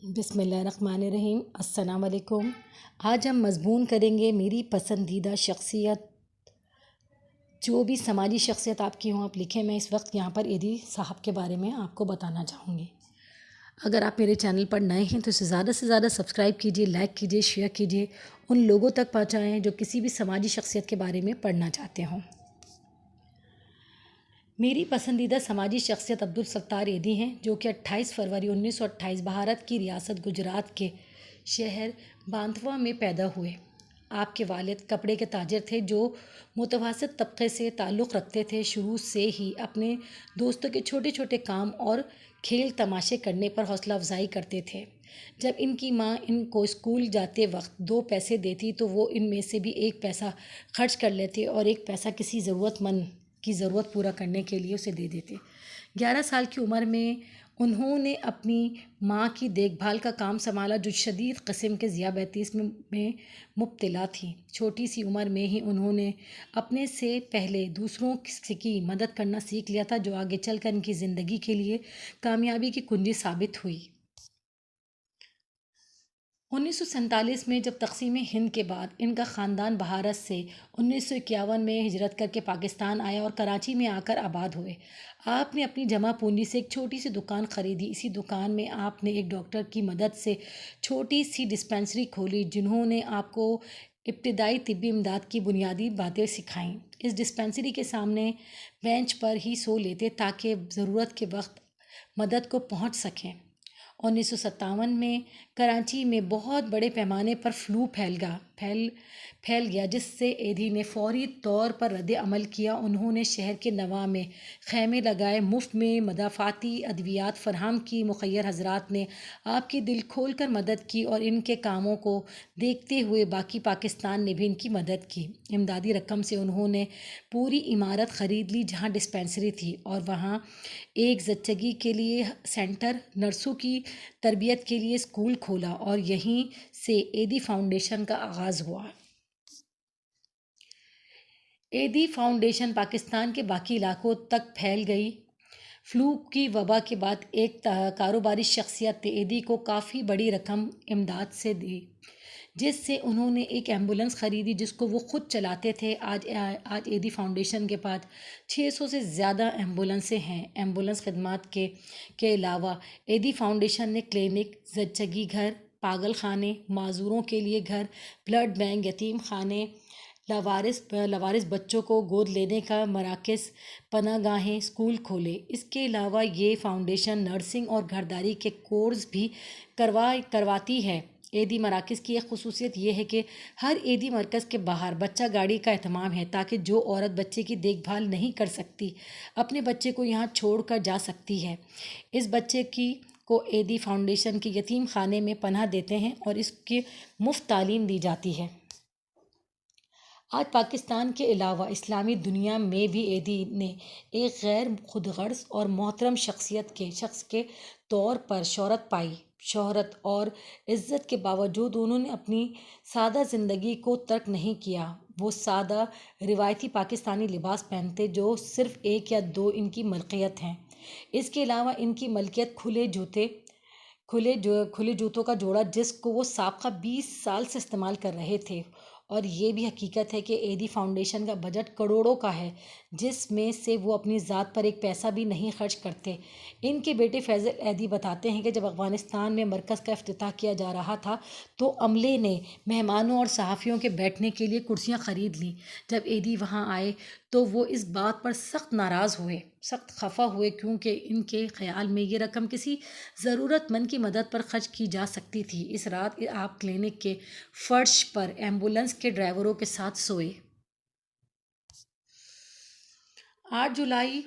بسم اللہ الرحمن الرحیم۔ السلام علیکم۔ آج ہم مضمون کریں گے میری پسندیدہ شخصیت۔ جو بھی سماجی شخصیت آپ کی ہوں آپ لکھیں۔ میں اس وقت یہاں پر ایدی صاحب کے بارے میں آپ کو بتانا چاہوں گی۔ اگر آپ میرے چینل پر نئے ہیں تو اسے زیادہ سے زیادہ سبسکرائب کیجیے، لائک کیجیے، شیئر کیجیے، ان لوگوں تک پہنچائیں جو کسی بھی سماجی شخصیت کے بارے میں پڑھنا چاہتے ہوں۔ میری پسندیدہ سماجی شخصیت عبدالستار ایدی ہیں، جو کہ 28 فروری 1928 بھارت کی ریاست گجرات کے شہر باندھوا میں پیدا ہوئے۔ آپ کے والد کپڑے کے تاجر تھے جو متوسط طبقے سے تعلق رکھتے تھے۔ شروع سے ہی اپنے دوستوں کے چھوٹے چھوٹے کام اور کھیل تماشے کرنے پر حوصلہ افزائی کرتے تھے۔ جب ان کی ماں ان کو اسکول جاتے وقت 2 پیسے دیتی تو وہ ان میں سے بھی 1 پیسہ خرچ کر لیتے اور 1 پیسہ کسی ضرورت مند کی ضرورت پورا کرنے کے لیے اسے دے دیتے۔ 11 سال کی عمر میں انہوں نے اپنی ماں کی دیکھ بھال کا کام سنبھالا، جو شدید قسم کے ذیابیطس میں مبتلا تھی۔ چھوٹی سی عمر میں ہی انہوں نے اپنے سے پہلے دوسروں کی مدد کرنا سیکھ لیا تھا، جو آگے چل کر ان کی زندگی کے لیے کامیابی کی کنجی ثابت ہوئی۔ 1947 میں جب تقسیم ہند کے بعد ان کا خاندان بھارت سے 1951 میں ہجرت کر کے پاکستان آیا اور کراچی میں آ کر آباد ہوئے۔ آپ نے اپنی جمع پونجی سے ایک چھوٹی سی دکان خریدی۔ اسی دکان میں آپ نے ایک ڈاکٹر کی مدد سے چھوٹی سی ڈسپنسری کھولی، جنہوں نے آپ کو ابتدائی طبی امداد کی بنیادی باتیں سکھائیں۔ اس ڈسپنسری کے سامنے بینچ پر ہی سو لیتے تاکہ ضرورت کے وقت مدد کو پہنچ سکیں۔ 1957 میں کراچی میں بہت بڑے پیمانے پر فلو پھیل گیا، جس سے ایدی نے فوری طور پر رد عمل کیا۔ انہوں نے شہر کے نواح میں خیمے لگائے، مفت میں مدافعتی ادویات فراہم کی۔ مخیر حضرات نے آپ کی دل کھول کر مدد کی اور ان کے کاموں کو دیکھتے ہوئے باقی پاکستان نے بھی ان کی مدد کی۔ امدادی رقم سے انہوں نے پوری عمارت خرید لی جہاں ڈسپنسری تھی، اور وہاں ایک زچگی کے لیے سینٹر، نرسوں کی تربیت کے لیے اسکول کھولا، اور یہیں سے ایدی فاؤنڈیشن کا آغاز ہوا۔ ایدی فاؤنڈیشن پاکستان کے باقی علاقوں تک پھیل گئی۔ فلو کی وبا کے بعد ایک کاروباری شخصیت نے ایدی کو کافی بڑی رقم امداد سے دی، جس سے انہوں نے ایک ایمبولینس خریدی جس کو وہ خود چلاتے تھے۔ آج ایدی فاؤنڈیشن کے پاس 600 سے زیادہ ایمبولینسیں ہیں۔ ایمبولینس خدمات کے علاوہ ایدی فاؤنڈیشن نے کلینک، زچگی گھر، پاگل خانے، معذوروں کے لیے گھر، بلڈ بینک، یتیم خانے، لاوارث بچوں کو گود لینے کا مراکز، پناہ گاہیں، اسکول کھولے۔ اس کے علاوہ یہ فاؤنڈیشن نرسنگ اور گھرداری کے کورس بھی کرواتی ہے۔ ایدی مراکز کی ایک خصوصیت یہ ہے کہ ہر ایدی مرکز کے باہر بچہ گاڑی کا اہتمام ہے، تاکہ جو عورت بچے کی دیکھ بھال نہیں کر سکتی اپنے بچے کو یہاں چھوڑ کر جا سکتی ہے۔ اس بچے کو ایدی فاؤنڈیشن کے یتیم خانے میں پناہ دیتے ہیں اور اس کی مفت تعلیم دی جاتی ہے۔ آج پاکستان کے علاوہ اسلامی دنیا میں بھی ایدی نے ایک غیر خودغرض اور محترم شخص کے طور پر شہرت پائی۔ شہرت اور عزت کے باوجود انہوں نے اپنی سادہ زندگی کو ترک نہیں کیا۔ وہ سادہ روایتی پاکستانی لباس پہنتے جو صرف 1 یا 2 ان کی ملکیت ہیں۔ اس کے علاوہ ان کی ملکیت کھلے جوتوں کا جوڑا، جس کو وہ سابقہ 20 سال سے استعمال کر رہے تھے۔ اور یہ بھی حقیقت ہے کہ ایدی فاؤنڈیشن کا بجٹ کروڑوں کا ہے، جس میں سے وہ اپنی ذات پر 1 پیسہ بھی نہیں خرچ کرتے۔ ان کے بیٹے فیصل ایدی بتاتے ہیں کہ جب افغانستان میں مرکز کا افتتاح کیا جا رہا تھا تو عملے نے مہمانوں اور صحافیوں کے بیٹھنے کے لیے کرسیاں خرید لیں۔ جب ایدی وہاں آئے تو وہ اس بات پر سخت خفا ہوئے، کیونکہ ان کے خیال میں یہ رقم کسی ضرورت مند کی مدد پر خرچ کی جا سکتی تھی۔ اس رات آپ کلینک کے فرش پر ایمبولینس کے ڈرائیوروں کے ساتھ سوئے۔ 8 جولائی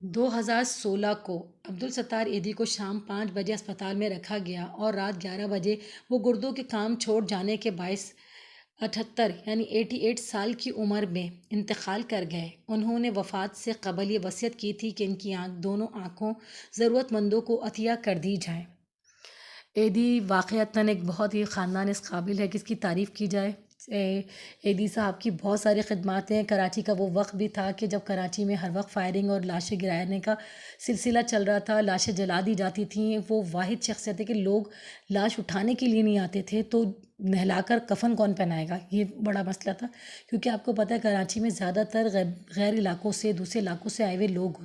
2016 کو عبدالستار ایدی کو شام 5 بجے اسپتال میں رکھا گیا اور رات 11 بجے وہ گردوں کے کام چھوڑ جانے کے باعث 88 سال کی عمر میں انتقال کر گئے۔ انہوں نے وفات سے قبل یہ وصیت کی تھی کہ ان کی دونوں آنکھوں ضرورت مندوں کو عطیہ کر دی جائیں۔ ایدی واقعتاً ایک بہت ہی خاندان اس قابل ہے کہ اس کی تعریف کی جائے۔ ایدی صاحب کی بہت ساری خدمات ہیں. کراچی کا وہ وقت بھی تھا کہ جب کراچی میں ہر وقت فائرنگ اور لاشیں گرانے کا سلسلہ چل رہا تھا، لاشیں جلا دی جاتی تھیں. وہ واحد شخصیت ہے کہ لوگ لاش اٹھانے کے لیے نہیں آتے تھے تو نہلا کر کفن کون پہنائے گا، یہ بڑا مسئلہ تھا. کیونکہ آپ کو پتہ ہے کراچی میں زیادہ تر غیر علاقوں سے، دوسرے علاقوں سے آئے ہوئے لوگ